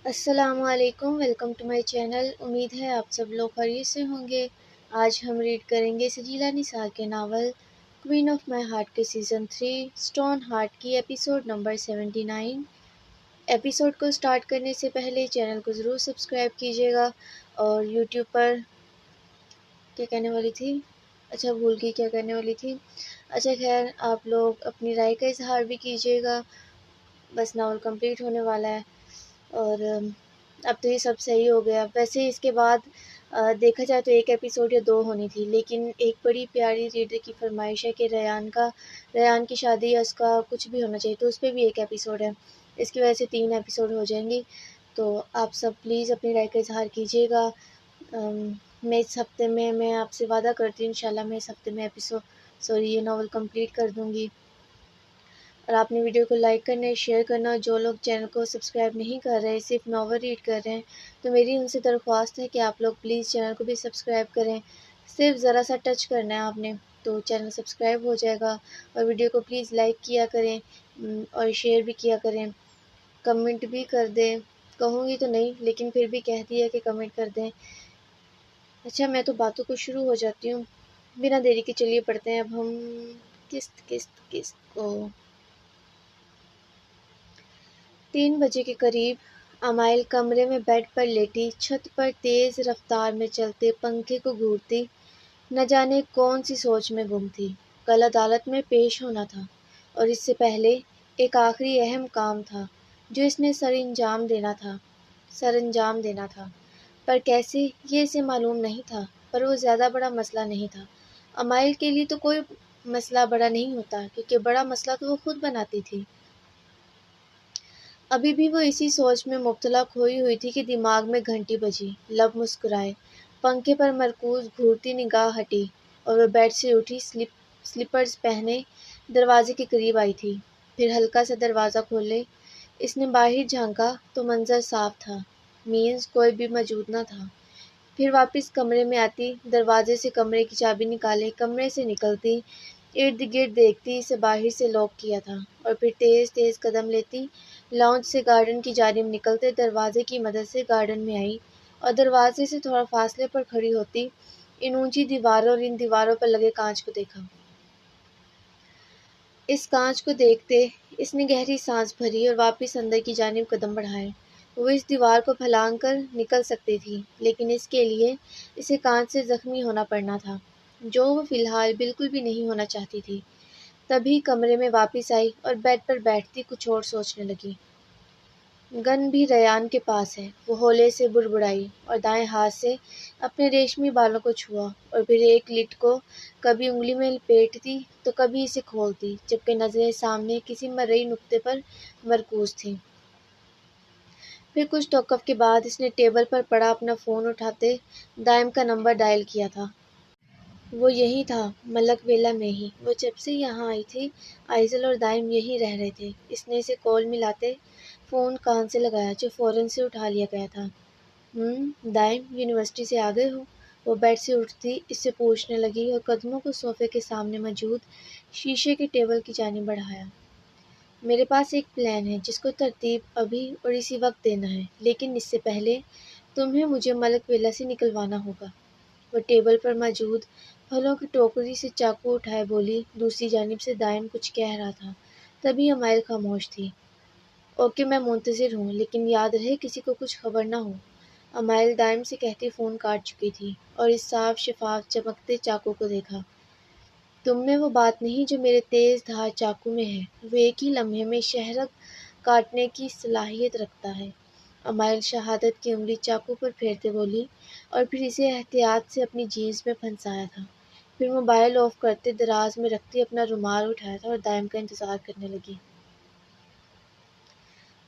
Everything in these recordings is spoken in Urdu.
السلام علیکم، ویلکم ٹو مائی چینل۔ امید ہے آپ سب لوگ خیریت سے ہوں گے۔ آج ہم ریڈ کریں گے سجیلا نثار کے novel queen of my heart کے سیزن 3 اسٹون ہارٹ کی ایپیسوڈ نمبر 79۔ ایپیسوڈ کو سٹارٹ کرنے سے پہلے چینل کو ضرور سبسکرائب کیجیے گا اور یوٹیوب پر کیا کہنے والی تھی؟ بھول گئی کیا کہنے والی تھی۔ خیر، آپ لوگ اپنی رائے کا اظہار بھی کیجیے گا۔ بس ناول کمپلیٹ ہونے والا ہے اور اب تو یہ سب صحیح ہو گیا۔ ویسے اس کے بعد دیکھا جائے تو ایک ایپیسوڈ یا 2 ہونی تھی، لیکن ایک بڑی پیاری ریڈر کی فرمائش ہے کہ ریان کی شادی یا اس کا کچھ بھی ہونا چاہیے، تو اس پہ بھی ایک ایپیسوڈ ہے۔ اس کی وجہ سے 3 ایپیسوڈ ہو جائیں گی، تو آپ سب پلیز اپنی رائے کا اظہار کیجیے گا۔ میں اس ہفتے میں آپ سے وعدہ کرتی ہوں انشاءاللہ میں اس ہفتے میں یہ ناول کمپلیٹ کر دوں گی۔ اور آپ نے ویڈیو کو لائک کرنا ہے، شیئر کرنا، اور جو لوگ چینل کو سبسکرائب نہیں کر رہے، صرف ناول ریڈ کر رہے ہیں، تو میری ان سے درخواست ہے کہ آپ لوگ پلیز چینل کو بھی سبسکرائب کریں۔ صرف ذرا سا ٹچ کرنا ہے آپ نے تو چینل سبسکرائب ہو جائے گا، اور ویڈیو کو پلیز لائک کیا کریں اور شیئر بھی کیا کریں، کمنٹ بھی کر دیں۔ کہوں گی تو نہیں، لیکن پھر بھی کہہ دیا کہ کمنٹ کر دیں۔ میں تو باتوں کو شروع ہو جاتی ہوں بنا دیری کے۔ چلیے پڑھتے ہیں اب ہم قسط کو۔ 3 بجے کے قریب امائل کمرے میں بیڈ پر لیٹی، چھت پر تیز رفتار میں چلتے پنکھے کو گھورتی، نہ جانے کون سی سوچ میں گم تھی۔ کل عدالت میں پیش ہونا تھا، اور اس سے پہلے ایک آخری اہم کام تھا جو اس نے سر انجام دینا تھا۔ پر کیسے، یہ اسے معلوم نہیں تھا، پر وہ زیادہ بڑا مسئلہ نہیں تھا۔ امائل کے لیے تو کوئی مسئلہ بڑا نہیں ہوتا، کیونکہ بڑا مسئلہ تو وہ خود بناتی تھی۔ ابھی بھی وہ اسی سوچ میں مبتلا کھوئی ہوئی تھی کہ دماغ میں گھنٹی بجی، لب مسکرائے، پنکھے پر مرکوز گھورتی نگاہ ہٹی، اور وہ بیڈ سے اٹھی، سلیپرز پہنے دروازے کے قریب آئی تھی۔ پھر ہلکا سا دروازہ کھولے اس نے باہر جھانکا تو منظر صاف تھا، کوئی بھی موجود نہ تھا۔ پھر واپس کمرے میں آتی، دروازے سے کمرے کی چابی نکالے کمرے سے نکلتی، ارد گرد دیکھتی، اسے باہر سے لاک کیا تھا، اور پھر تیز تیز قدم لیتی لاؤنج سے گارڈن کی جانب نکلتے دروازے کی مدد سے گارڈن میں آئی، اور دروازے سے تھوڑا فاصلے پر کھڑی ہوتی ان اونچی دیواروں اور ان دیواروں پر لگے کانچ کو دیکھا۔ اس کانچ کو دیکھتے اس نے گہری سانس بھری اور واپس اندر کی جانب قدم بڑھائے۔ وہ اس دیوار کو پھلانگ کر نکل سکتی تھی، لیکن اس کے لیے اسے کانچ سے زخمی ہونا پڑنا تھا، جو وہ فی الحال بالکل بھی نہیں ہونا چاہتی تھی۔ تبھی کمرے میں واپس آئی اور بیڈ پر بیٹھتی کچھ اور سوچنے لگی۔ گن بھی ریان کے پاس ہے، وہ ہولے سے بڑبڑائی، اور دائیں ہاتھ سے اپنے ریشمی بالوں کو چھوا، اور پھر ایک لٹ کو کبھی انگلی میں لپیٹتی تو کبھی اسے کھولتی، جبکہ نظریں سامنے کسی مرئی نقطے پر مرکوز تھیں۔ پھر کچھ توقف کے بعد اس نے ٹیبل پر پڑا اپنا فون اٹھاتے دائم کا نمبر ڈائل کیا تھا۔ وہ یہی تھا، ملک ویلا میں ہی۔ وہ جب سے یہاں آئی تھی آئزل اور دائم یہیں رہ رہے تھے۔ اس نے اسے کال ملاتے فون کان سے لگایا، جو فوراً سے اٹھا لیا گیا تھا۔ دائم، یونیورسٹی سے آ گئے ہو؟ وہ بیڈ سے اٹھتی اس سے پوچھنے لگی، اور قدموں کو صوفے کے سامنے موجود شیشے کے ٹیبل کی جانب بڑھایا۔ میرے پاس ایک پلان ہے جس کو ترتیب ابھی اور اسی وقت دینا ہے، لیکن اس سے پہلے تمہیں مجھے ملک ویلا سے نکلوانا ہوگا۔ وہ ٹیبل پر موجود پھلوں کی ٹوکری سے چاقو اٹھائے بولی۔ دوسری جانب سے دائم کچھ کہہ رہا تھا، تبھی امائل خاموش تھی۔ اوکے، میں منتظر ہوں، لیکن یاد رہے کسی کو کچھ خبر نہ ہو، امائل دائم سے کہتی فون کاٹ چکی تھی، اور اس صاف شفاف چمکتے چاقو کو دیکھا۔ تم میں وہ بات نہیں جو میرے تیز دھار چاقو میں ہے، وہ ایک ہی لمحے میں شہرگ کاٹنے کی صلاحیت رکھتا ہے۔ امائل شہادت کی انگلی چاقو پر پھیرتے بولی، اور پھر اسے احتیاط سے اپنی جینس میں پھنسایا تھا۔ پھر موبائل آف کرتے دراز میں رکھتی اپنا رومال اٹھایا تھا اور دائم کا انتظار کرنے لگی۔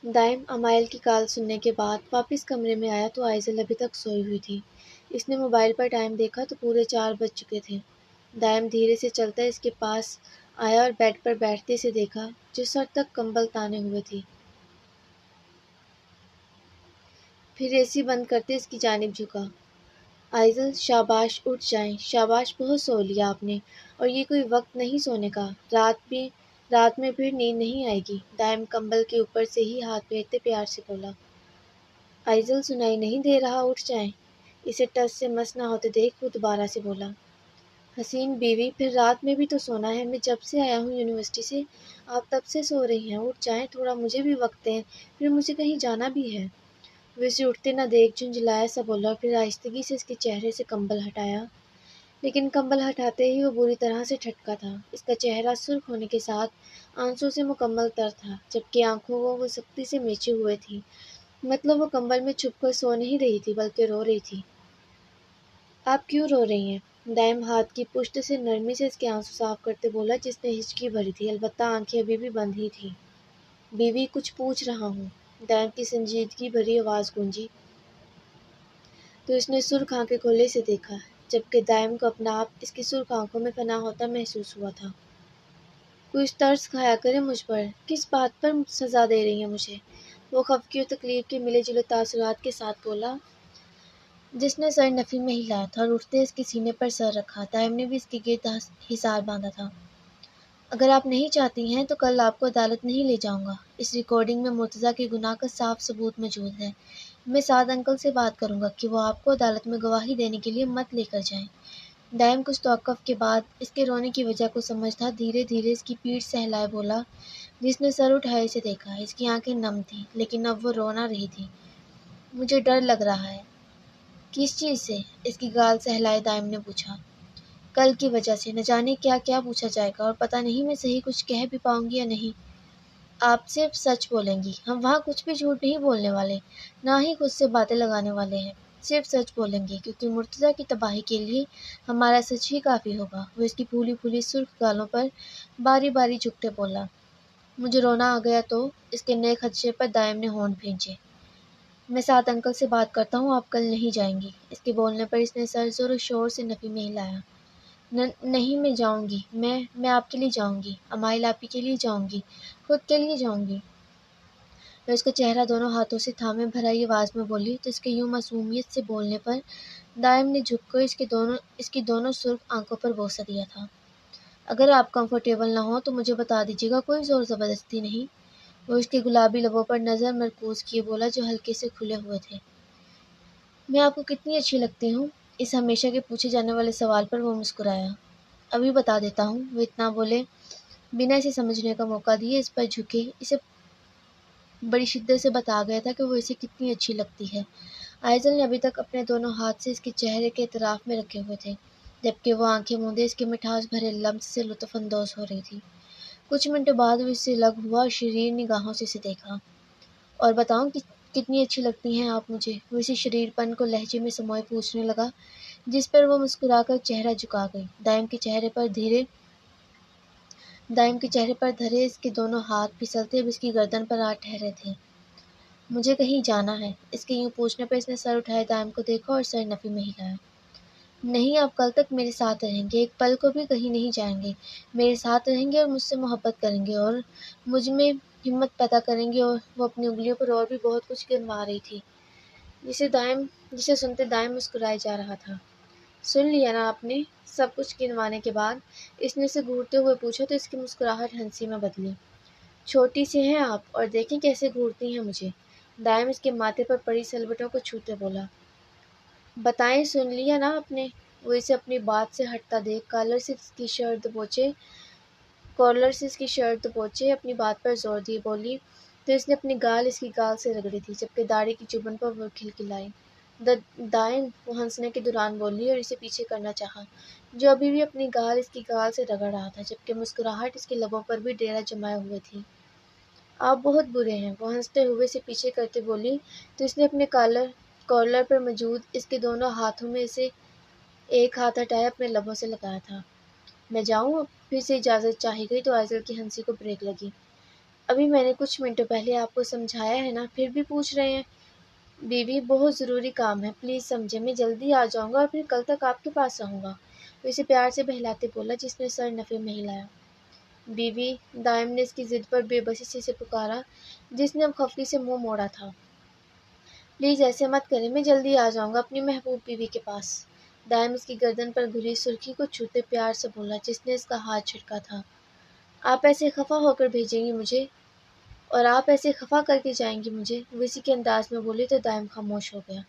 دائم امائل کی کال سننے کے بعد واپس کمرے میں آیا تو آئزل ابھی تک سوئی ہوئی تھی۔ اس نے موبائل پر ٹائم دیکھا تو پورے 4 بج چکے تھے۔ دائم دھیرے سے چلتا اس کے پاس آیا اور بیڈ پر بیٹھتے سے دیکھا، جو سر تک کمبل تانے ہوئے تھی۔ پھر اے سی بند کرتے اس کی جانب جھکا۔ آئزل، شاباش، اٹھ جائیں، شاباش، بہت سو لیا آپ نے، اور یہ کوئی وقت نہیں سونے کا، رات میں پھر نیند نہیں آئے گی۔ دائم کمبل کے اوپر سے ہی ہاتھ پھیرتے پیار سے بولا۔ آئزل سنائی نہیں دے رہا، اٹھ جائیں۔ اسے ٹس سے مس نہ ہوتے دیکھ وہ دوبارہ سے بولا۔ حسین بیوی، پھر رات میں بھی تو سونا ہے، میں جب سے آیا ہوں یونیورسٹی سے آپ تب سے سو رہی ہیں، اٹھ جائیں، تھوڑا مجھے بھی وقت دیں، پھر مجھے کہیں جانا بھی ہے۔ وہ اسے اٹھتے نہ دیکھ جھنجھلایا سا بولا اور پھر آہستگی سے اس کے چہرے سے کمبل ہٹایا، لیکن کمبل ہٹاتے ہی وہ بری طرح سے ٹھٹکا تھا۔ اس کا چہرہ سرخ ہونے کے ساتھ آنسوں سے مکمل تر تھا، جبکہ آنکھوں کو وہ سختی سے میچے ہوئے تھی، مطلب وہ کمبل میں چھپ کر سو نہیں رہی تھی بلکہ رو رہی تھی۔ آپ کیوں رو رہی ہیں؟ دائم ہاتھ کی پشت سے نرمی سے اس کے آنسو صاف کرتے بولا، جس نے ہچکی بھری تھی، البتہ آنکھیں ابھی بھی بند ہی تھیں۔ بیوی، کچھ پوچھ رہا ہوں، دائم کی سنجیدگی بھری آواز گونجی۔ تو اس نے سرخ آنکھیں کھولے سے دیکھا، جبکہ دائم کو اپنا آپ اس کی سرخ آنکھوں میں فنا ہوتا محسوس ہوا تھا۔ کچھ ترس کھایا کرے مجھ پر، کس بات پر سزا دے رہی ہیں مجھے؟ وہ خفگی اور تکلیف کے ملے جلے تاثرات کے ساتھ بولا، جس نے سر نفی میں ہلایا تھا اور اٹھتے اس کے سینے پر سر رکھا۔ دائم نے بھی اس کے گرد حصار باندھا تھا۔ اگر آپ نہیں چاہتی ہیں تو کل آپ کو عدالت نہیں لے جاؤں گا۔ اس ریکارڈنگ میں مرتضیٰ کے گناہ کا صاف ثبوت موجود ہے۔ میں سعد انکل سے بات کروں گا کہ وہ آپ کو عدالت میں گواہی دینے کے لیے مت لے کر جائیں۔ دائم کچھ توقف کے بعد اس کے رونے کی وجہ کو سمجھتا دھیرے دھیرے اس کی پیٹھ سہلائے بولا، جس نے سر اٹھائے سے دیکھا۔ اس کی آنکھیں نم تھیں، لیکن اب وہ رو نہ رہی تھی۔ مجھے ڈر لگ رہا ہے۔ کس چیز سے؟ اس کی گال سہلائے دائم نے پوچھا۔ کل کی وجہ سے، نہ جانے کیا کیا پوچھا جائے گا، اور پتہ نہیں میں صحیح کچھ کہہ بھی پاؤں گی یا نہیں۔ آپ صرف سچ بولیں گی، ہم وہاں کچھ بھی جھوٹ نہیں بولنے والے، نہ ہی خود سے باتیں لگانے والے ہیں۔ صرف سچ بولیں گے، کیونکہ مرتضیٰ کی تباہی کے لیے ہمارا سچ ہی کافی ہوگا۔ وہ اس کی پھولی پھولی سرخ گالوں پر باری باری جھکتے بولا۔ مجھے رونا آ گیا تو؟ اس کے نئے خدشے پر دائم نے ہونٹ بھینچے۔ میں سعد انکل سے بات کرتا ہوں، آپ کل نہیں جائیں گی۔ اس کے بولنے پر اس نے سر زور و شور سے نفی میں ہلایا۔ نہیں، میں جاؤں گی، میں آپ کے لیے جاؤں گی، امائل آپی کے لیے جاؤں گی، خود کے لیے جاؤں گی۔ وہ اس کا چہرہ دونوں ہاتھوں سے تھامے بھرائی آواز میں بولی، تو اس کے یوں معصومیت سے بولنے پر دائم نے جھک کر اس کی دونوں سرخ آنکھوں پر بوسہ دیا تھا۔ اگر آپ کمفرٹیبل نہ ہوں تو مجھے بتا دیجیے گا، کوئی زور زبردستی نہیں۔ وہ اس کے گلابی لبوں پر نظر مرکوز کیے بولا، جو ہلکے سے کھلے ہوئے تھے۔ میں آپ کو کتنی اچھی لگتی ہوں؟ اس ہمیشہ کے پوچھے جانے والے سوال پر وہ مسکرایا۔ ابھی بتا دیتا ہوں، وہ اتنا بولے بنا اسے سمجھنے کا موقع دیے اس پر جھکے۔ اسے بڑی شدت سے بتا گیا تھا کہ وہ اسے کتنی اچھی لگتی ہے۔ آئزل نے ابھی تک اپنے دونوں ہاتھ سے اس کے چہرے کے اطراف میں رکھے ہوئے تھے، جبکہ وہ آنکھیں موندے اس کے مٹھاس بھرے لمس سے لطف اندوز ہو رہی تھی۔ کچھ منٹوں بعد وہ اس سے لگ ہوا اور شریر نگاہوں سے اسے دیکھا۔ اور بتاؤں کتنی اچھی لگتی ہیں آپ مجھے؟ وہ اسی شریر پن کو لہجے میں سموئے پوچھنے لگا، جس پر وہ مسکرا کر چہرہ جھکا گئی۔ دائم کے چہرے پر دھرے اس کے دونوں ہاتھ پھسلتے اب اس کی گردن پر آ ٹھہرے تھے۔ مجھے کہیں جانا ہے۔ اس کے یوں پوچھنے پر اس نے سر اٹھائے دائم کو دیکھا اور سر نفی میں ہلایا۔ نہیں، آپ کل تک میرے ساتھ رہیں گے، ایک پل کو بھی کہیں نہیں جائیں گے، میرے ساتھ رہیں گے اور مجھ سے محبت کریں گے اور مجھ میں ہمت پیدا کریں گے۔ اور وہ اپنی انگلیوں پر اور بھی بہت کچھ گنوا رہی تھی، جسے سنتے دائم مسکرائے جا رہا تھا۔ سن لیا نا آپ نے؟ سب کچھ گنوانے کے بعد اس نے اسے گھورتے ہوئے پوچھا تو اس کی مسکراہٹ ہنسی میں بدلی۔ چھوٹی سی ہیں آپ، اور دیکھیں کیسے گھورتی ہیں مجھے۔ دائم اس کے ماتھے پر پڑی سلوٹوں کو چھوتے بولا۔ بتائیں، سن لیا نا آپ نے؟ وہ اسے اپنی بات سے ہٹتا دیکھ کالر سے اس کی شرٹ دبوچے اپنی بات پر زور دی بولی، تو اس نے اپنی گال اس کی گال سے رگڑی تھی، جبکہ داڑھی کی چبھن پر وہ کھلکھلائی۔ دائم، وہ ہنسنے کے دوران بولی اور اسے پیچھے کرنا چاہا، جو ابھی بھی اپنی گال اس کی گال سے رگڑ رہا تھا، جبکہ مسکراہٹ اس کے لبوں پر بھی ڈیرا جمائے ہوئے تھی۔ آپ بہت برے ہیں، وہ ہنستے ہوئے اسے پیچھے کرتے بولی، تو اس نے اپنے کالر پر موجود اس کے دونوں ہاتھوں میں سے ایک ہاتھ ہٹائے اپنے لبوں سے لگایا تھا۔ میں جاؤں اب؟ پھر سے اجازت چاہی گئی تو آئزل کی ہنسی کو بریک لگی۔ ابھی میں نے کچھ منٹوں پہلے آپ کو سمجھایا ہے نا، پھر بھی پوچھ رہے ہیں؟ بیوی، بہت ضروری کام ہے، پلیز سمجھیں، میں جلدی آ جاؤں گا اور پھر کل تک آپ کے پاس رہوں گا۔ وہ اسے پیار سے بہلاتے بولا، جس نے سر نفی میں ہلایا۔ بیوی، دائم نے اس کی ضد پر بے بسی سے اسے پکارا، جس نے اب خفگی سے منہ موڑا تھا۔ پلیز ایسے مت کریں، میں جلدی آ جاؤں گا اپنی محبوب بیوی کے پاس۔ دائم اس کی گردن پر گھری سرخی کو چھوتے پیار سے بولا، جس نے اس کا ہاتھ جھٹکا تھا۔ آپ ایسے خفا ہو کر بھیجیں گی مجھے؟ اور آپ ایسے خفا کر کے جائیں گی مجھے، وہ اسی کے انداز میں بولی تو دائم خاموش ہو گیا۔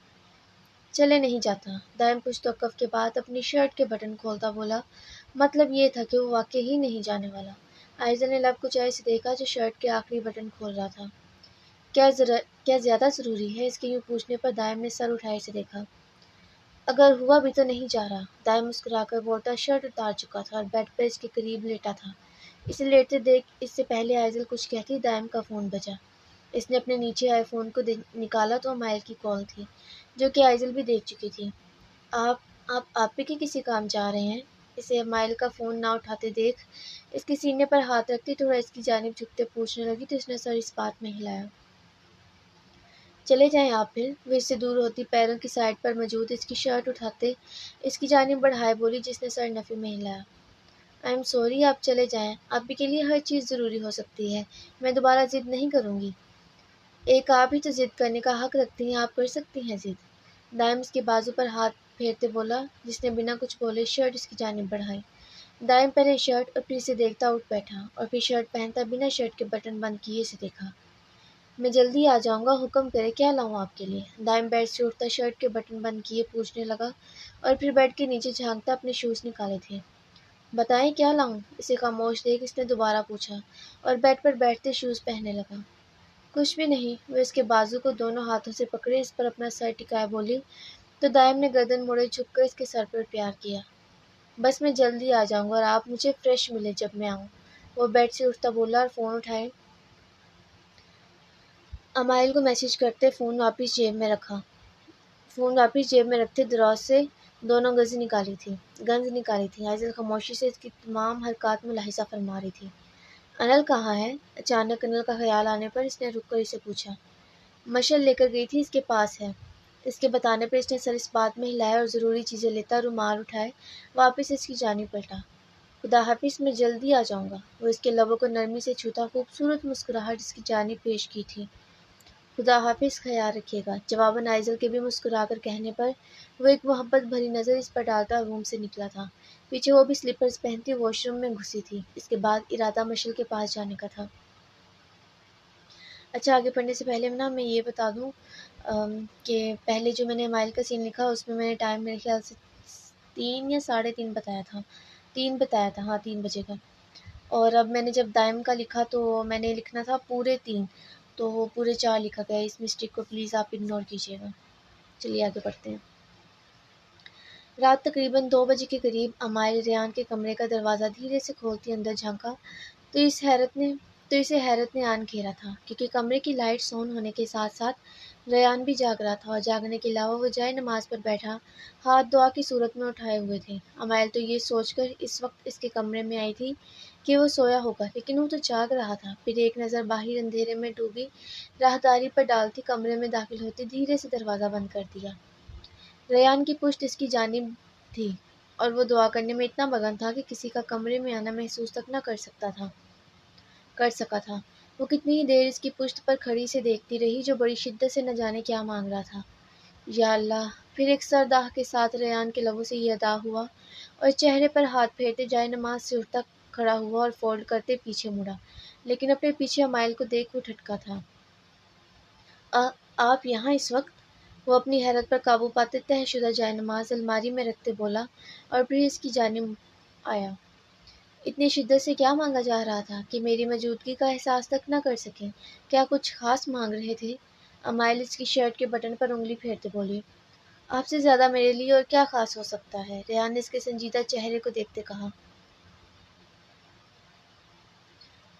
چلے نہیں جاتا، دائم کچھ توقف کے بعد اپنی شرٹ کے بٹن کھولتا بولا۔ مطلب یہ تھا کہ وہ واقعی ہی نہیں جانے والا۔ آئزل نے لب کچائے سے دیکھا جو شرٹ کے آخری بٹن کھول رہا تھا۔ کیا زیادہ ضروری ہے؟ اس کے یوں پوچھنے پر دائم نے سر اٹھائے سے دیکھا۔ اگر ہوا بھی تو نہیں جا رہا، دائم مسکرا کر بولتا۔ شرٹ اتار چکا تھا اور بیڈ پر اس کے قریب لیٹا تھا۔ اسے لیٹتے دیکھ اس سے پہلے آئزل کچھ کہتی دائم کا فون بجا۔ اس نے اپنے نیچے آئے فون کو نکالا تو امائل کی کال تھی، جو کہ آئزل بھی دیکھ چکی تھی۔ آپ بھی کسی کام جا رہے ہیں؟ اسے امائل کا فون نہ اٹھاتے دیکھ اس کے سینے پر ہاتھ رکھتے تھوڑا اس کی جانب جھکتے پوچھنے لگی تو اس نے سر اس بات میں ہلایا۔ چلے جائیں آپ پھر، وہ اس سے دور ہوتی پیروں کی سائڈ پر موجود اس کی شرٹ اٹھاتے اس کی جانب بڑھائے بولی جس نے سر نفی میں ہلایا۔ آئی ایم سوری، آپ چلے جائیں، آپ ہی کے لیے ہر چیز ضروری ہو سکتی ہے، میں دوبارہ ضد نہیں کروں گی۔ ایک آپ ہی تو ضد کرنے کا حق رکھتی ہیں، آپ کر سکتی ہیں ضد۔ دائم اس کے بازو پر ہاتھ پھیرتے بولا جس نے بنا کچھ بولے شرٹ اس کی جانب بڑھائی۔ دائم پہلے شرٹ اور پھر اسے دیکھتا اٹھ بیٹھا اور پھر شرٹ پہنتا بنا شرٹ کے بٹن بند کیے اسے دیکھا۔ میں جلدی آ جاؤں گا، حکم کرے کیا لاؤں آپ کے لیے؟ دائم بیڈ سے اٹھتا شرٹ کے بٹن بند کیے پوچھنے لگا اور پھر بیڈ کے نیچے جھانکتا اپنے شوز نکالے تھے۔ بتائیں کیا لاؤں؟ اسے خاموش دیکھ اس نے دوبارہ پوچھا اور بیڈ پر بیٹھتے شوز پہننے لگا۔ کچھ بھی نہیں، وہ اس کے بازو کو دونوں ہاتھوں سے پکڑے اس پر اپنا سر ٹکائے بولی تو دائم نے گردن موڑے جھک کر اس کے سر پر پیار کیا۔ بس میں جلدی آ جاؤں گا اور آپ مجھے فریش ملے جب میں آؤں، وہ بیڈ سے اٹھتا بولا اور فون اٹھائے امائل کو میسج کرتے فون واپس جیب میں رکھتے دراز سے دونوں گنز نکالی تھی۔ آئزل خاموشی سے اس کی تمام حرکات ملاحظہ فرما رہی تھی۔ انل کہاں ہے؟ اچانک انل کا خیال آنے پر اس نے رک کر اسے پوچھا۔ مشل لے کر گئی تھی، اس کے پاس ہے۔ اس کے بتانے پر اس نے سر اس بات میں ہلایا اور ضروری چیزیں لیتا رومال اٹھائے واپس اس کی جانب پلٹا۔ خدا حافظ، میں جلدی آ جاؤں گا، وہ اس کے لبوں کو نرمی سے چھوتا خوبصورت مسکراہٹ اس کی جانب پیش کی تھی۔ خدا حافظ، خیال رکھیے گا، جواباً آئزل کے بھی مسکرا کر کہنے پر وہ ایک محبت بھری نظر اس پر ڈالتا روم سے نکلا تھا۔ پیچھے وہ بھی سلیپرز پہنتی واش روم میں گھسی تھی۔ اس کے بعد ارادہ مشل کے پاس جانے کا تھا۔ اچھا، آگے پڑھنے سے پہلے میں یہ بتا دوں کہ پہلے جو میں نے امائل کا سین لکھا اس میں نے ٹائم میرے خیال سے 3 یا 3:30 بتایا تھا، 3 بتایا تھا، ہاں 3 بجے کا۔ اور اب میں نے جب دائم کا لکھا تو میں نے لکھنا تھا پورے 3، تو وہ پورے 4 لکھا گیا ہے۔ اس مسٹیک کو پلیز آپ اگنور کیجیے گا۔ چلیے آگے پڑھتے ہیں۔ رات تقریباً 2 بجے کے قریب امائل ریان کے کمرے کا دروازہ دھیرے سے کھولتی اندر جھانکا تو اسے حیرت نے آن گھیرا تھا، کیونکہ کمرے کی لائٹس آن ہونے کے ساتھ ساتھ ریان بھی جاگ رہا تھا اور جاگنے کے علاوہ وہ جائے نماز پر بیٹھا ہاتھ دعا کی صورت میں اٹھائے ہوئے تھے۔ امائل تو یہ سوچ کر اس وقت اس کے کمرے میں آئی تھی کہ وہ سویا ہوگا، لیکن وہ تو جاگ رہا تھا۔ پھر ایک نظر باہر اندھیرے میں ڈوبی راہداری پر ڈالتی کمرے میں داخل ہوتی دھیرے سے دروازہ بند کر دیا۔ ریان کی پشت اس کی جانب تھی اور وہ دعا کرنے میں اتنا مگن تھا کہ کسی کا کمرے میں آنا محسوس تک نہ کر سکا تھا۔ وہ کتنی ہی دیر اس کی پشت پر کھڑی سے دیکھتی رہی جو بڑی شدت سے نہ جانے کیا مانگ رہا تھا۔ یا اللہ! پھر ایک سرد آہ کے ساتھ ریان کے لبوں سے یہ ادا ہوا اور چہرے پر ہاتھ پھیرتے جائے نماز سے اٹھتا کھڑا ہوا اور فولڈ کرتے پیچھے مڑا، لیکن اپنے پیچھے امائل کو دیکھ وہ ٹھٹکا تھا۔ آپ یہاں اس وقت؟ وہ اپنی حیرت پر قابو پاتے تہہ شدہ جائے نماز الماری میں رکھتے بولا اور پھر اس کی جانب آیا۔ اتنی شدت سے کیا مانگا جا رہا تھا کہ میری موجودگی کا احساس تک نہ کر سکیں؟ کیا کچھ خاص مانگ رہے تھے؟ امائل اس کی شرٹ کے بٹن پر انگلی پھیرتے بولی۔ آپ سے زیادہ میرے لیے اور کیا خاص ہو سکتا ہے؟ ریان نے اس کے سنجیدہ چہرے کو دیکھتے کہا۔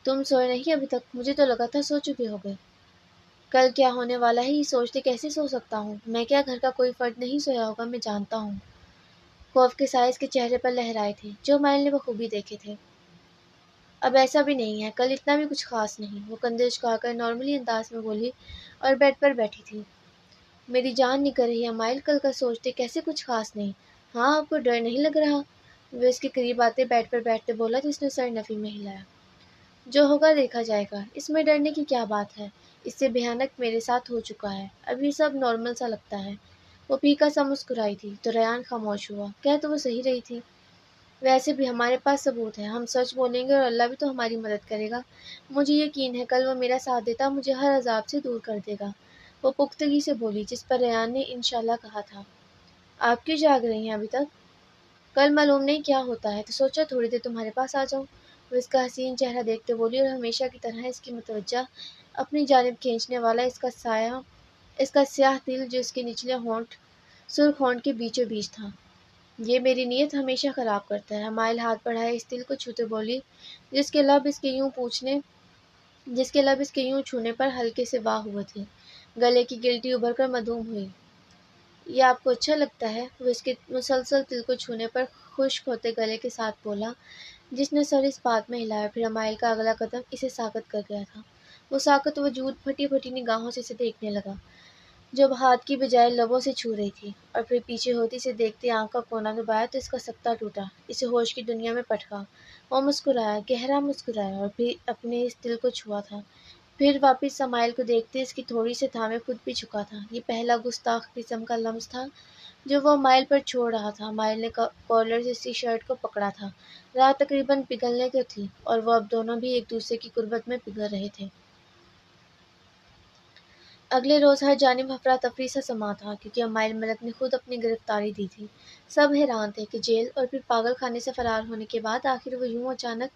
تم سوئے نہیں ابھی تک؟ مجھے تو لگا تھا سو چکے ہو گئے۔ کل کیا ہونے والا ہے یہ سوچتے کیسے سو سکتا ہوں؟ میں کیا گھر کا کوئی فرد نہیں سویا ہوگا، میں جانتا ہوں۔ خوف کے سائے اس کے چہرے پر لہرائے تھے جو امائل نے بخوبی دیکھے تھے۔ اب ایسا بھی نہیں ہے، کل اتنا بھی کچھ خاص نہیں، وہ کندھے اچکا کر نارملی انداز میں بولی اور بیڈ پر بیٹھی تھی۔ میری جان نکل رہی ہے امائل، کل کا سوچتے کیسے کچھ خاص نہیں؟ ہاں، آپ کو ڈر نہیں لگ رہا؟ وہ اس کے قریب آتے بیڈ پر بیٹھتے بولا جس نے سر نفی میں ہلایا۔ جو ہوگا دیکھا جائے گا، اس میں ڈرنے کی کیا بات ہے؟ اس سے بھیانک میرے ساتھ ہو چکا ہے، اب یہ سب نارمل سا لگتا ہے۔ وہ پھیکا سا مسکرائی تھی تو ریان خاموش ہوا۔ کہہ تو وہ صحیح رہی تھی۔ ویسے بھی ہمارے پاس ثبوت ہے، ہم سچ بولیں گے اور اللہ بھی تو ہماری مدد کرے گا۔ مجھے یقین ہے کل وہ میرا ساتھ دیتا، مجھے ہر عذاب سے دور کر دے گا، وہ پختگی سے بولی، جس پر ریان نے انشاءاللہ کہا تھا۔ آپ کیوں جاگ رہی ہیں ابھی تک؟ کل معلوم نہیں کیا ہوتا ہے، تو سوچا تھوڑی دیر تمہارے پاس آ جاؤں۔ وہ اس کا حسین چہرہ دیکھتے بولی اور ہمیشہ کی طرح اس کی متوجہ اپنی جانب کھینچنے والا اس کا سیاہ تل جو اس کے نچلے سرخ ہونٹ کے بیچوں بیچ تھا، یہ میری نیت ہمیشہ خراب کرتا ہے۔ مائل ہاتھ بڑھائے اس تل کو چھوتے بولی، جس کے لب اس کے یوں چھونے پر ہلکے سے واہ ہوئے تھے۔ گلے کی گلٹی ابھر کر مدھوم ہوئی۔ یہ آپ کو اچھا لگتا ہے؟ وہ اس کے مسلسل تل کو چھونے پر خشک ہوتے گلے کے ساتھ بولا، جس نے سر اس بات میں ہلایا۔ پھر امائل کا اگلا قدم اسے ساکت کر گیا تھا۔ وہ ساکت وجود پھٹی پھٹی نگاہوں سے اسے دیکھنے لگا، جو اب ہاتھ کی بجائے لبوں سے چھو رہی تھی، اور پھر پیچھے ہوتی اسے دیکھتے آنکھ کا کونا دبایا تو اس کا سکتہ ٹوٹا، اسے ہوش کی دنیا میں پٹکا۔ وہ مسکرایا، گہرا مسکرایا، اور پھر اپنے اس دل کو چھوا تھا۔ پھر واپس امائل کو دیکھتے اس کی تھوڑی سے تھامے خود بھی جھکا تھا۔ یہ پہلا گستاخ قسم کا لمس تھا جو وہ امائل پر چھوڑ رہا تھا۔ امائل نے کالر سے اس کی شرٹ کو پکڑا تھا۔ رات تقریباً پگھلنے کو تھی اور وہ اب دونوں بھی ایک دوسرے کی قربت میں پگھل رہے تھے۔ اگلے روز ہر جانب افراتفری سا سما تھا، کیونکہ امائل ملک نے خود اپنی گرفتاری دی تھی۔ سب حیران تھے کہ جیل اور پھر پاگل خانے سے فرار ہونے کے بعد آخر وہ یوں اچانک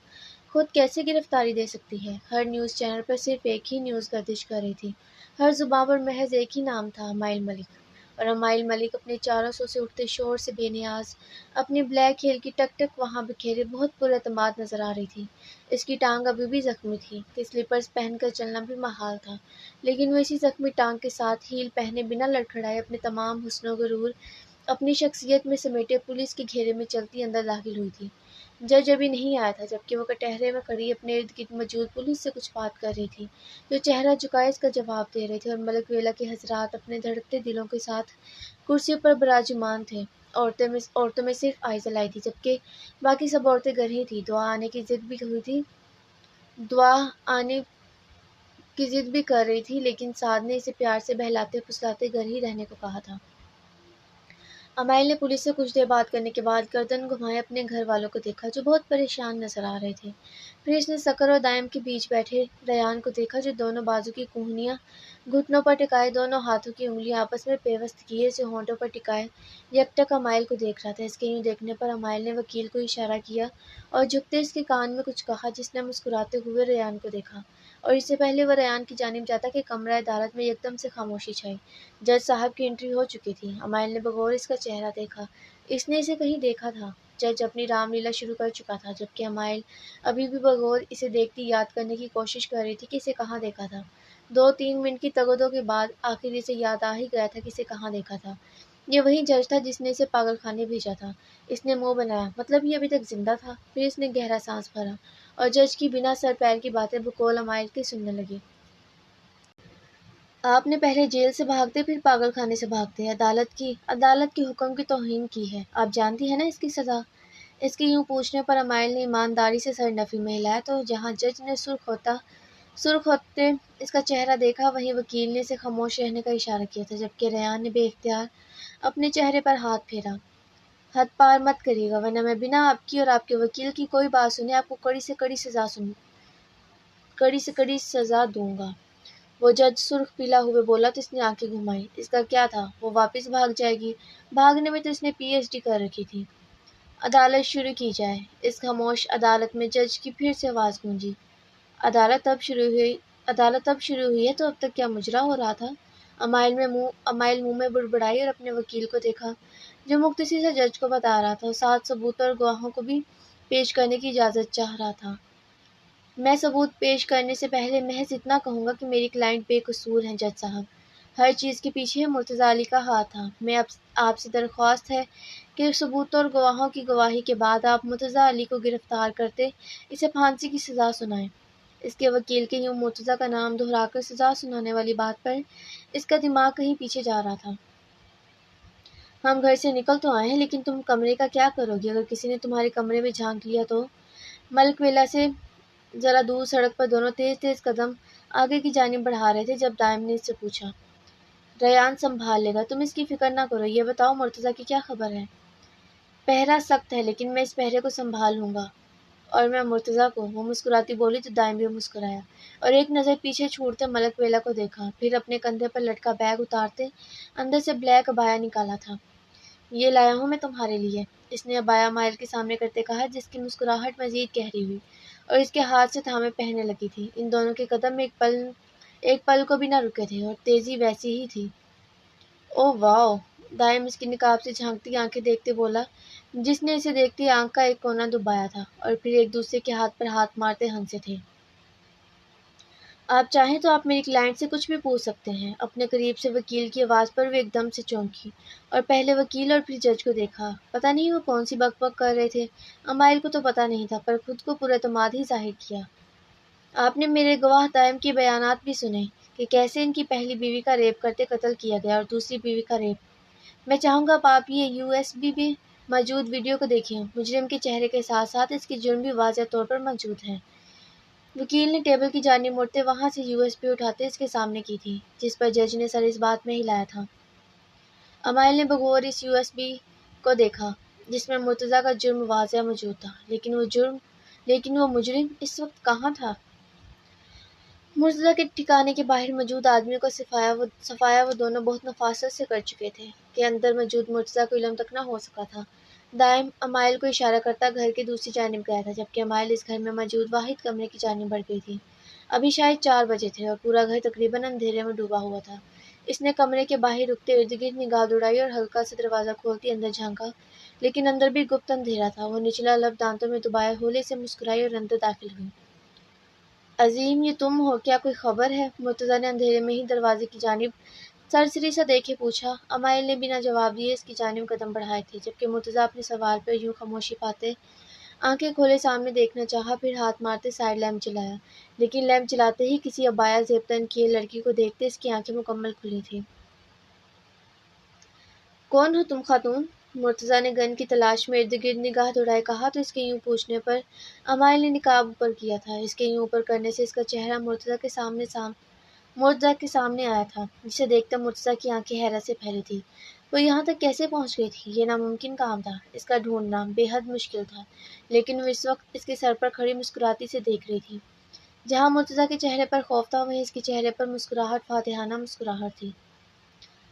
خود کیسے گرفتاری دے سکتی ہے۔ ہر نیوز چینل پر صرف ایک ہی نیوز گردش کر رہی تھی، ہر زباں پر محض ایک ہی نام تھا، امائل ملک۔ اور امائل ملک اپنے چاروں سو سے اٹھتے شور سے بے نیاز، اپنی بلیک ہیل کی ٹک ٹک وہاں بکھیرے بہت پر اعتماد نظر آ رہی تھی۔ اس کی ٹانگ ابھی بھی زخمی تھی کہ سلیپرز پہن کر چلنا بھی محال تھا، لیکن وہ اسی زخمی ٹانگ کے ساتھ ہیل پہنے بنا لڑکھڑائے اپنے تمام حسن و غرور اپنی شخصیت میں سمیٹے پولیس کے گھیرے میں چلتی اندر داخل ہوئی تھی۔ جج ابھی نہیں آیا تھا، جبکہ وہ کٹہرے میں کھڑی اپنے ارد گرد موجود پولیس سے کچھ بات کر رہی تھی، جو چہرہ جھکائے اس کا جواب دے رہے تھے، اور ملک ویلا کے حضرات اپنے دھڑکتے دلوں کے ساتھ کرسیوں پر براجمان تھے۔ عورتوں میں صرف آئزہ لائی تھی، جبکہ باقی سب عورتیں گھر ہی تھیں۔ دعا آنے کی ضد بھی کر رہی تھی، لیکن سعد نے اسے پیار سے بہلاتے پھسلاتے گھر ہی رہنے کو کہا تھا۔ امائل نے پولیس سے کچھ دیر بات کرنے کے بعد گردن گھمائے اپنے گھر والوں کو دیکھا، جو بہت پریشان نظر آ رہے تھے۔ پھر اس نے سکر اور دائم کے بیچ بیٹھے ریان کو دیکھا، جو دونوں بازو کی کونیاں گھٹنوں پر ٹکائے، دونوں ہاتھوں کی انگلیاں آپس میں پیوست کیے اسے ہونٹوں پر ٹکائے یکٹک امائل کو دیکھ رہا تھا۔ اس کے یوں دیکھنے پر امائل نے وکیل کو اشارہ کیا اور جھکتے اس کے کان میں کچھ کہا، جس نے مسکراتے ہوئے ریان کو دیکھا، اور اس سے پہلے وہ ریان کی جانب جاتا کہ کمرہ عدالت میں یکدم سے خاموشی چھائی۔ جج صاحب کی انٹری ہو چکی تھی۔ امائل نے بغور اس کا چہرہ دیکھا، اس نے اسے کہیں دیکھا تھا۔ جج اپنی رام لیلا شروع کر چکا تھا، جبکہ امائل ابھی بھی بغور اسے دیکھتی یاد کرنے کی کوشش کر رہی تھی کہ اسے کہاں دیکھا تھا۔ 2-3 منٹ کی تگ و دو کے بعد آخر اسے یاد آ ہی گیا تھا کہ اسے کہاں دیکھا تھا۔ یہ وہی جج تھا جس نے اسے پاگل خانے بھیجا تھا۔ اس نے منہ بنایا، مطلب یہ ابھی تک زندہ تھا۔ پھر اس نے گہرا سانس بھرا اور جج کی بنا سر پیر کی باتیں بقول امائل کے سننے لگی۔ آپ نے پہلے جیل سے بھاگتے پھر پاگل خانے سے بھاگتے عدالت کی حکم کی توہین کی ہے، آپ جانتی ہیں نا اس کی سزا؟ اس کے یوں پوچھنے پر امائل نے ایمانداری سے سر نفی میں ہلایا، تو جہاں جج نے سرخ ہوتے اس کا چہرہ دیکھا، وہیں وکیل نے اسے خاموش رہنے کا اشارہ کیا تھا، جبکہ ریان نے بے اختیار اپنے چہرے پر ہاتھ پھیرا۔ حد پار مت کریے گا، ورنہ میں بنا آپ کی اور آپ کے وکیل کی کوئی بات سنے آپ کو کڑی سے کڑی سزا دوں گا۔ وہ جج سرخ پیلا ہوئے بولا تو اس نے آنکھیں گھمائی۔ اس کا کیا تھا، وہ واپس بھاگ جائے گی؟ بھاگنے میں تو اس نے پی ایچ ڈی کر رکھی تھی۔ عدالت شروع کی جائے۔ اس خاموش عدالت میں جج کی پھر سے آواز گونجی۔ عدالت اب شروع ہوئی ہے، تو اب تک کیا مجرا ہو رہا تھا؟ امائل منہ میں بڑبڑائی اور اپنے وکیل کو دیکھا، جو مختصر سے جج کو بتا رہا تھا، اور ساتھ ثبوت اور گواہوں کو بھی پیش کرنے کی اجازت چاہ رہا تھا۔ میں ثبوت پیش کرنے سے پہلے محض اتنا کہوں گا کہ میری کلائنٹ بے قصور ہیں جج صاحب۔ ہر چیز کے پیچھے مرتضی علی کا ہاتھ تھا۔ میں آپ سے درخواست ہے کہ ثبوت اور گواہوں کی گواہی کے بعد آپ مرتضی علی کو گرفتار کرتے اسے پھانسی کی سزا سنائیں۔ اس کے وکیل کے یوں مرتضی کا نام دہرا کر سزا سنانے والی بات پر اس کا دماغ کہیں پیچھے جا رہا تھا۔ ہم گھر سے نکل تو آئے ہیں، لیکن تم کمرے کا کیا کرو گی اگر کسی نے تمہارے کمرے میں جھانک لیا تو؟ ملک ویلا سے ذرا دور سڑک پر دونوں تیز تیز قدم آگے کی جانب بڑھا رہے تھے، جب دائم نے اس سے پوچھا، ریان سنبھال لے گا، تم اس کی فکر نہ کرو، یہ بتاؤ مرتضی کی کیا خبر ہے؟ پہرا سخت ہے لیکن میں اس پہرے کو سنبھال لوں گا۔ اور میں مرتضیٰ کو، وہ مسکراتی بولی تو دائم بھی مسکرایا اور ایک نظر پیچھے چھوڑتے ملک ویلا کو دیکھا، پھر اپنے کندھے پر لٹکا بیگ اتارتے اندر سے بلیک ابایا نکالا تھا۔ یہ لایا ہوں میں تمہارے لیے، اس نے ابایا مائل کے سامنے کرتے کہا، جس کی مسکراہٹ مزید گہری ہوئی اور اس کے ہاتھ سے تھامے پہننے لگی تھی۔ ان دونوں کے قدم ایک پل کو بھی نہ رکے تھے اور تیزی ویسی ہی تھی۔ اوہ واؤ! دائم اس کی نقاب سے جھانکتی آنکھیں دیکھتے بولا، جس نے اسے دیکھتی آنکھ کا ایک کونا دبایا تھا، اور پھر ایک دوسرے کے ہاتھ پر ہاتھ مارتے ہنسے تھے۔ آپ چاہیں تو آپ میری کلائنٹ سے کچھ بھی پوچھ سکتے ہیں۔ اپنے قریب سے وکیل کی آواز پر وہ ایک دم سے چونکی اور پہلے وکیل اور پھر جج کو دیکھا۔ پتہ نہیں وہ کون سی بک بک کر رہے تھے، امائل کو تو پتہ نہیں تھا، پر خود کو پراعتماد ہی ظاہر کیا۔ آپ نے میرے گواہ دائم کے بیانات بھی سنے کہ کیسے ان کی پہلی بیوی کا ریپ کرتے قتل کیا گیا اور دوسری بیوی کا ریپ۔ میں چاہوں گا آپ یہ USB میں موجود ویڈیو کو دیکھیں۔ مجرم کے چہرے کے ساتھ ساتھ اس کے جرم بھی واضح طور پر موجود ہیں۔ وکیل نے ٹیبل کی جانب مڑتے وہاں سے USB اٹھاتے اس کے سامنے کی تھی، جس پر جج نے سر اس بات میں ہلایا تھا۔ امائل نے بغور اس USB کو دیکھا، جس میں مرتضیٰ کا جرم واضح موجود تھا، لیکن وہ مجرم اس وقت کہاں تھا؟ مرتضیٰ کے ٹھکانے کے باہر موجود آدمیوں کا صفایا وہ دونوں بہت نفاست سے کر چکے تھے کہ اندر موجود مرتضیٰ کو علم تک نہ ہو سکا تھا۔ دائم امائل کو اشارہ کرتا گھر کے دوسری جانب گیا تھا، جبکہ امائل اس گھر میں موجود واحد کمرے کی جانب بڑھ گئی تھی۔ ابھی شاید 4 بجے تھے اور پورا گھر تقریباً اندھیرے میں ڈوبا ہوا تھا۔ اس نے کمرے کے باہر رکتے ارد گرد نگاہ دوڑائی اور ہلکا سے دروازہ کھولتی اندر جھانکا، لیکن اندر بھی گپت اندھیرا تھا۔ وہ نچلا لب دانتوں میں دبائے ہولے سے مسکرائی اور اندر داخل ہوئی۔ عظیم، یہ تم ہو؟ کیا کوئی خبر ہے؟ مرتضیٰ نے اندھیرے میں ہی دروازے کی جانب سرسری سا دیکھے پوچھا۔ امائل نے بنا جواب دیے اس کی جانب قدم بڑھائے تھے، جبکہ مرتضیٰ اپنے سوال پر یوں خاموشی پاتے آنکھیں کھولے سامنے دیکھنا چاہا، پھر ہاتھ مارتے سائڈ لیمپ جلایا، لیکن لیمپ جلاتے ہی کسی عبایا زیب تن کیے لڑکی کو دیکھتے اس کی آنکھیں مکمل کھلی تھیں۔ کون ہو تم خاتون؟ مرتضیٰ نے گن کی تلاش میں ارد گرد نگاہ دوڑائے کہا تو اس کے یوں پوچھنے پر امائل نے نقاب اوپر کیا تھا۔ اس کے یوں اوپر کرنے سے اس کا چہرہ مرتضیٰ کے سامنے آیا تھا، جسے دیکھتا مرتضیٰ کی آنکھیں حیرت سے پھیلی تھی۔ وہ یہاں تک کیسے پہنچ گئی تھی؟ یہ ناممکن کام تھا، اس کا ڈھونڈنا بے حد مشکل تھا، لیکن وہ اس وقت اس کے سر پر کھڑی مسکراتی سے دیکھ رہی تھی۔ جہاں مرتضیٰ کے چہرے پر خوف تھا، وہیں اس کے چہرے پر مسکراہٹ فاتحانہ مسکراہٹ تھی۔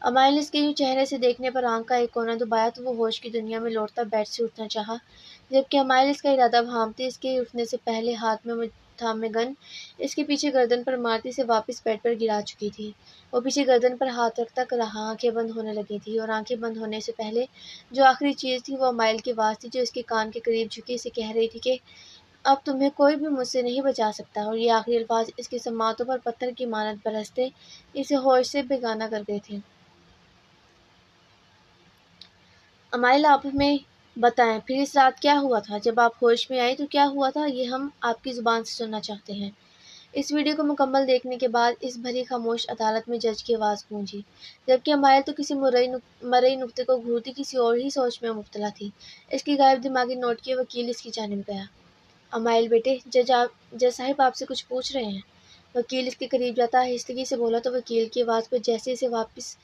امائل نے اس کے یوں چہرے سے دیکھنے پر آنکھ کا ایک کونا دبایا تو وہ ہوش کی دنیا میں لوٹتا بیڈ سے اٹھنا چاہا، جبکہ امائل اس کا ارادہ بھانپتی اس کے اٹھنے سے پہلے ہاتھ میں تھامے گن اس کے پیچھے گردن پر مارتی سے واپس بیڈ پر گرا چکی تھی۔ وہ پیچھے گردن پر ہاتھ رکھتا رہا، آنکھیں بند ہونے لگی تھی، اور آنکھیں بند ہونے سے پہلے جو آخری چیز تھی وہ امائل کی آواز تھی، جو اس کے کان کے قریب جھکی اسے کہہ رہی تھی کہ اب تمہیں کوئی بھی مجھ سے نہیں بچا سکتا، اور یہ آخری الفاظ اس کے سماعتوں پر پتھر کی مانند برستے اسے ہوش سے بیگانہ کر گئے تھے۔ امائل، آپ ہمیں بتائیں، پھر اس رات کیا ہوا تھا؟ جب آپ ہوش میں آئیں تو کیا ہوا تھا؟ یہ ہم آپ کی زبان سے سننا چاہتے ہیں۔ اس ویڈیو کو مکمل دیکھنے کے بعد اس بھری خاموش عدالت میں جج کی آواز گونجی، جبکہ امائل تو کسی مرئی نکتے کو گھورتی کسی اور ہی سوچ میں مبتلا تھی۔ اس کی غائب دماغی نوٹ کیے وکیل اس کی جانب گیا۔ امائل بیٹے، جج صاحب آپ سے کچھ پوچھ رہے ہیں۔ وکیل اس کے قریب جاتا آہستگی سے بولا تو وکیل کی آواز پر جیسے اسے واپس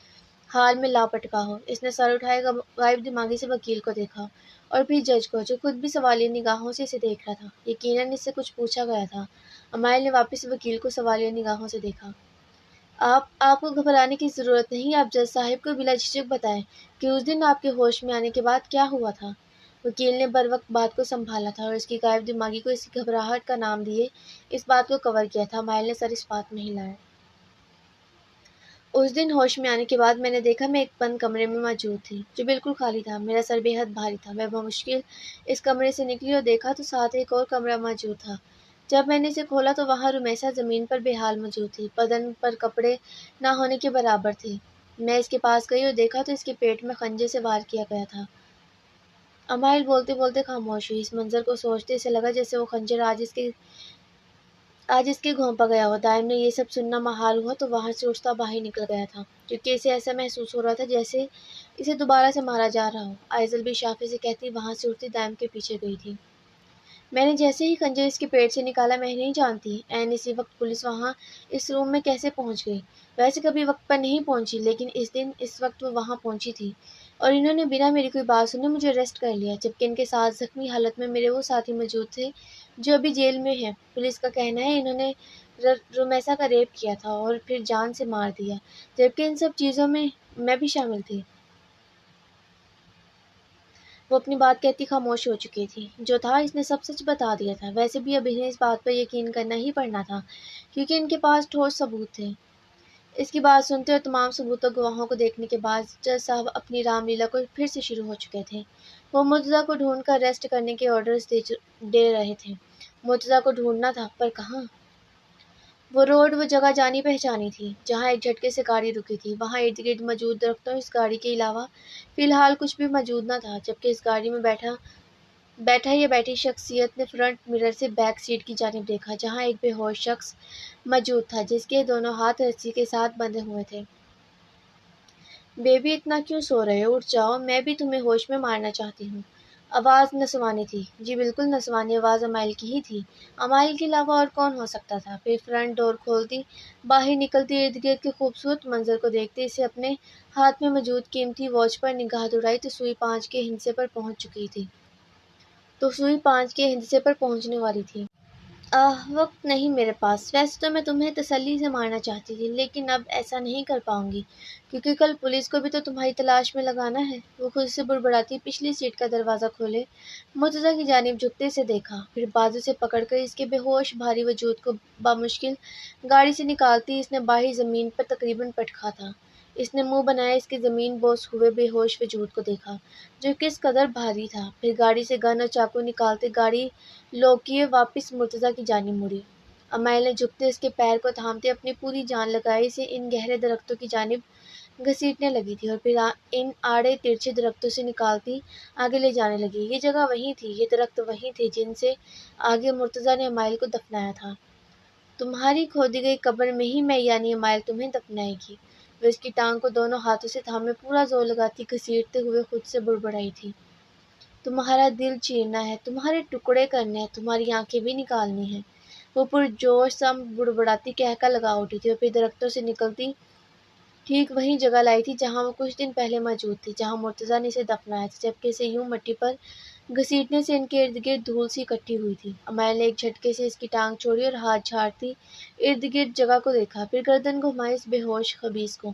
حال میں لاپٹکا ہو۔ اس نے سر اٹھائے غائب دماغی سے وکیل کو دیکھا اور پھر جج کو، جو خود بھی سوالیہ نگاہوں سے اسے دیکھ رہا تھا۔ یقیناً اس سے کچھ پوچھا گیا تھا۔ امائل نے واپس وکیل کو سوالیہ نگاہوں سے دیکھا۔ آپ کو گھبرانے کی ضرورت نہیں، آپ جج صاحب کو بلا جھجک بتائیں کہ اس دن آپ کے ہوش میں آنے کے بعد کیا ہوا تھا۔ وکیل نے بروقت بات کو سنبھالا تھا اور اس کی غائب دماغی کو اس کی گھبراہٹ کا نام دیے اس بات کو کور کیا تھا۔ امائل نے سر اس بات میں ہلایا۔ اس دن ہوش میں آنے کے بعد میں نے دیکھا میں ایک بند کمرے میں موجود تھی، جو بالکل خالی تھا۔ میرا سر بے حد بھاری تھا۔ میں بمشکل اس کمرے سے نکلی اور دیکھا تو ساتھ ایک اور کمرہ موجود تھا۔ جب میں نے اسے کھولا تو وہاں رمیسا زمین پر بے حال موجود تھی، بدن پر کپڑے نہ ہونے کے برابر تھی۔ میں اس کے پاس گئی اور دیکھا تو اس کے پیٹ میں خنجر سے وار کیا گیا تھا۔ امائل بولتے بولتے خاموش ہوئی۔ اس منظر کو سوچتے اسے لگا جیسے وہ خنجر آج اس کے گھونپا گیا ہو۔ دائم نے یہ سب سننا محال ہوا تو وہاں سے اٹھتا باہر نکل گیا تھا، کیونکہ اسے ایسا محسوس ہو رہا تھا جیسے اسے دوبارہ سے مارا جا رہا ہو۔ آئزل بھی شافی سے کہتی وہاں سے اٹھتی دائم کے پیچھے گئی تھی۔ میں نے جیسے ہی خنجر اس کے پیٹ سے نکالا، میں نہیں جانتی عین اسی وقت پولیس وہاں اس روم میں کیسے پہنچ گئی۔ ویسے کبھی وقت پر نہیں پہنچی، لیکن اس دن اس وقت وہ وہاں پہنچی تھی، اور انہوں نے بنا میری کوئی بات سنے مجھے اریسٹ کر لیا، جبکہ ان کے ساتھ زخمی حالت میں میرے وہ ساتھی موجود تھے جو ابھی جیل میں ہیں۔ پولیس کا کہنا ہے انہوں نے رومیسا کا ریپ کیا تھا اور پھر جان سے مار دیا، جبکہ ان سب چیزوں میں بھی شامل تھی۔ وہ اپنی بات کہتی خاموش ہو چکی تھی۔ جو تھا اس نے سب سچ بتا دیا تھا۔ ویسے بھی اب انہیں اس بات پر یقین کرنا ہی پڑنا تھا، کیونکہ ان کے پاس ٹھوس ثبوت تھے۔ اس کی بات سنتے اور تمام ثبوت اور گواہوں کو دیکھنے کے بعد جج صاحب اپنی رام لیلا کو پھر سے شروع ہو چکے تھے۔ وہ مرتضیٰ کو ڈھونڈ کر اریسٹ کرنے کے آرڈرز دے رہے تھے۔ مرتضیٰ کو ڈھونڈنا تھا، پر کہاں؟ وہ روڈ، وہ جگہ جانی پہچانی تھی جہاں ایک جھٹکے سے گاڑی رکی تھی۔ وہاں ارد گرد موجود درختوں اس گاڑی کے علاوہ فی الحال کچھ بھی موجود نہ تھا، جبکہ اس گاڑی میں بیٹھا یا بیٹھی شخصیت نے فرنٹ مرر سے بیک سیٹ کی جانب دیکھا، جہاں ایک بے ہوش شخص موجود تھا جس کے دونوں ہاتھ رسی کے ساتھ بندھے ہوئے تھے۔ بیبی اتنا کیوں سو رہے ہو؟ اٹھ جاؤ، میں بھی تمہیں ہوش میں مارنا چاہتی ہوں۔ آواز نسوانی تھی۔ جی بالکل نسوانی آواز امائل کی ہی تھی۔ امائل کے علاوہ اور کون ہو سکتا تھا؟ پھر فرنٹ ڈور کھولتی، باہر نکلتی، ارد گرد کے خوبصورت منظر کو دیکھتے اسے اپنے ہاتھ میں موجود قیمتی واچ پر نگاہ دوڑائی تو سوئی 5 کے ہندسے پر پہنچنے والی تھی۔ وقت نہیں میرے پاس۔ ویسے تو میں تمہیں تسلی سے مارنا چاہتی تھی، لیکن اب ایسا نہیں کر پاؤں گی، کیونکہ کل پولیس کو بھی تو تمہاری تلاش میں لگانا ہے۔ وہ خود سے بڑبڑاتی پچھلی سیٹ کا دروازہ کھولے مرتضیٰ کی جانب جھکتے سے دیکھا، پھر بازو سے پکڑ کر اس کے بے ہوش بھاری وجود کو بامشکل گاڑی سے نکالتی اس نے باہر زمین پر تقریباً پٹکا تھا۔ اس نے منہ بنایا اس کے زمین بوس ہوئے بے ہوش وجود کو دیکھا، جو کس قدر بھاری تھا، پھر گاڑی سے گن اور چاقو نکالتے گاڑی لوک کیے واپس مرتضیٰ کی جانب مڑی۔ امائل نے جھکتے اس کے پیر کو تھامتے اپنی پوری جان لگائی اسے ان گہرے درختوں کی جانب گھسیٹنے لگی تھی، اور پھر ان آڑے ترچھے درختوں سے نکالتی آگے لے جانے لگی۔ یہ جگہ وہی تھی، یہ درخت وہی تھے جن سے آگے مرتضیٰ نے امائل کو دفنایا تھا۔ تمہاری کھودی گئی قبر میں ہی میں یعنی امائل تمہیں دفنائے گی۔ وہ اس کی ٹانگ کو دونوں ہاتھوں سے تھامے پورا زور لگاتی گھسیٹتے ہوئے خود سے بڑبڑائی تھی۔ تمہارا دل چیرنا ہے، تمہارے ٹکڑے کرنے ہیں، تمہاری آنکھیں بھی نکالنی ہیں۔ وہ پرجوش سا بڑبڑاتی کہکا لگا اٹھی تھی اور پھر درختوں سے نکلتی ٹھیک وہی جگہ لائی تھی جہاں وہ کچھ دن پہلے موجود تھی، جہاں مرتضیٰ نے اسے دفنایا تھا، جبکہ اسے یوں مٹی پر گھسیٹنے سے ان کے ارد گرد دھول سی اکٹھی ہوئی تھی۔ امائل نے ایک جھٹکے سے اس کی ٹانگ چھوڑی اور ہاتھ جھاڑتی ارد گرد جگہ کو دیکھا، پھر گردن گھمائی اس بے ہوش خبیث کو۔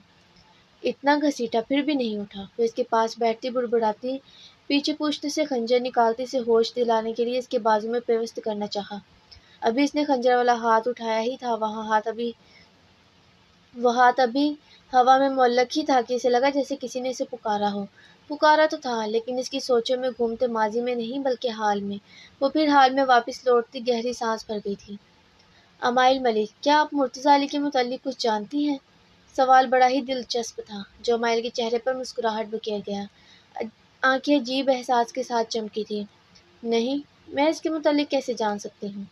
اتنا گھسیٹا پھر بھی نہیں اٹھا۔ وہ اس کے پاس بیٹھتی بڑبڑاتی پیچھے پشت سے خنجر نکالتی اسے ہوش دلانے کے لیے اس کے بازو میں پیوست کرنا چاہا۔ ابھی اس نے خنجر والا ہاتھ اٹھایا ہی تھا، وہ ہاتھ ابھی ہوا میں معلق ہی تھا کہ اسے لگا جیسے کسی نے اسے پکارا ہو۔ پکارا تو تھا، لیکن اس کی سوچوں میں گھومتے ماضی میں نہیں بلکہ حال میں۔ وہ پھر حال میں واپس لوٹتی گہری سانس بھر گئی تھی۔ امائل ملک، کیا آپ مرتضیٰ علی کے متعلق کچھ جانتی ہیں؟ سوال بڑا ہی دلچسپ تھا، جو امائل کے چہرے پر مسکراہٹ بکھیر گیا۔ آنکھیں عجیب احساس کے ساتھ چمکی تھیں۔ نہیں، میں اس کے متعلق کیسے جان سکتی ہوں؟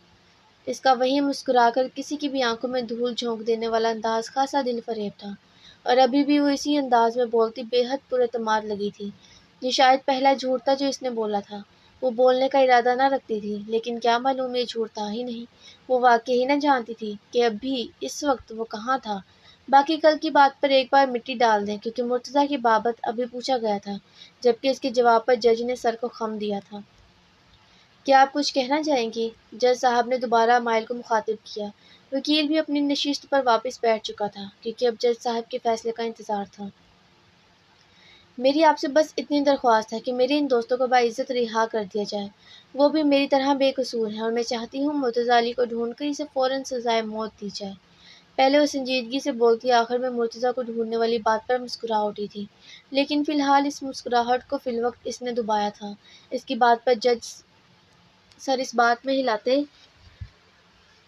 اس کا وہیں مسکرا کر کسی کی بھی آنکھوں میں دھول جھونک دینے والا انداز خاصا دل فریب تھا، اور ابھی بھی وہ اسی انداز میں بولتی بے حد پراعتماد لگی تھی۔ یہ شاید پہلا جھوٹ تھا جو اس نے بولا تھا۔ وہ بولنے کا ارادہ نہ رکھتی تھی، لیکن کیا معلوم یہ جھوٹ تھا ہی نہیں۔ وہ واقعی ہی نہ جانتی تھی کہ ابھی اس وقت وہ کہاں تھا۔ باقی کل کی بات پر ایک بار مٹی ڈال دیں، کیونکہ مرتضیٰ کی بابت ابھی پوچھا گیا تھا، جبکہ اس کے جواب پر جج نے سر کو خم دیا تھا۔ کیا آپ کچھ کہنا چاہیں گی؟ جج صاحب نے دوبارہ امائل کو مخاطب کیا۔ وکیل بھی اپنی نشست پر واپس بیٹھ چکا تھا، کیونکہ اب جج صاحب کے فیصلے کا انتظار تھا۔ میری آپ سے بس اتنی درخواست ہے کہ میرے ان دوستوں کو باعزت رہا کر دیا جائے۔ وہ بھی میری طرح بے قصور ہیں، اور میں چاہتی ہوں مرتضیٰ علی کو ڈھونڈ کر اسے فوراً سزائے موت دی جائے۔ پہلے وہ سنجیدگی سے بولتی، آخر میں مرتضیٰ کو ڈھونڈنے والی بات پر مسکرا اٹھی تھی، لیکن فی الحال اس مسکراہٹ کو فی الوقت اس نے دبایا تھا۔ اس کی بات پر جج سر اس بات میں ہلاتے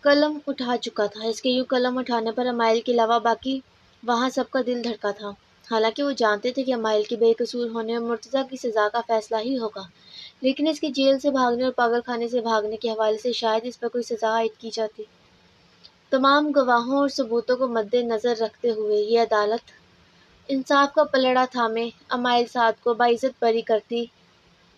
قلم اٹھا چکا تھا۔ اس کے یوں قلم اٹھانے پر امائل کے علاوہ باقی وہاں سب کا دل دھڑکا تھا، حالانکہ وہ جانتے تھے کہ امائل کے بے قصور ہونے اور مرتضیٰ کی سزا کا فیصلہ ہی ہوگا، لیکن اس کے جیل سے بھاگنے اور پاگل خانے سے بھاگنے کے حوالے سے شاید اس پر کوئی سزا عائد کی جاتی۔ تمام گواہوں اور ثبوتوں کو مد نظر رکھتے ہوئے یہ عدالت انصاف کا پلڑا تھامے امائل سعد کو باعزت بری کرتی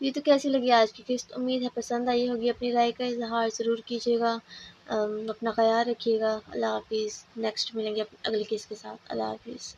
یہ تو کیسی لگی آج کی قسط؟ امید ہے پسند آئی ہوگی، اپنی رائے کا اظہار ضرور کیجیے گا، اپنا خیال رکھیے گا۔ اللہ حافظ، نیکسٹ ملیں گے اگلی قسط کے ساتھ۔ اللہ حافظ۔